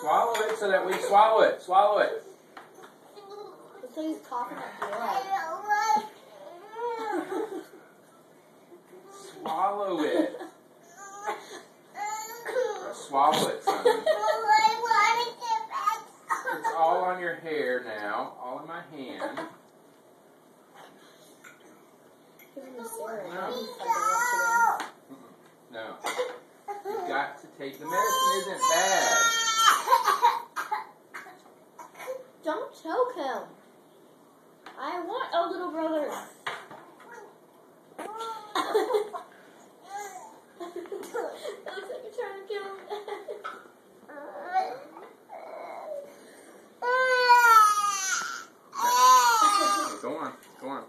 Swallow it so that we swallow it. Swallow it. Looks like he's coughing up blood. Swallow it. Swallow it, son. It's all on your hair now. All in my hand. Give him the syrup. No. He's like to wash it No. You've got to take the medicine. Isn't bad. in. Don't choke him. I want a little brother. It looks like you're trying to kill him. Go on. Go on.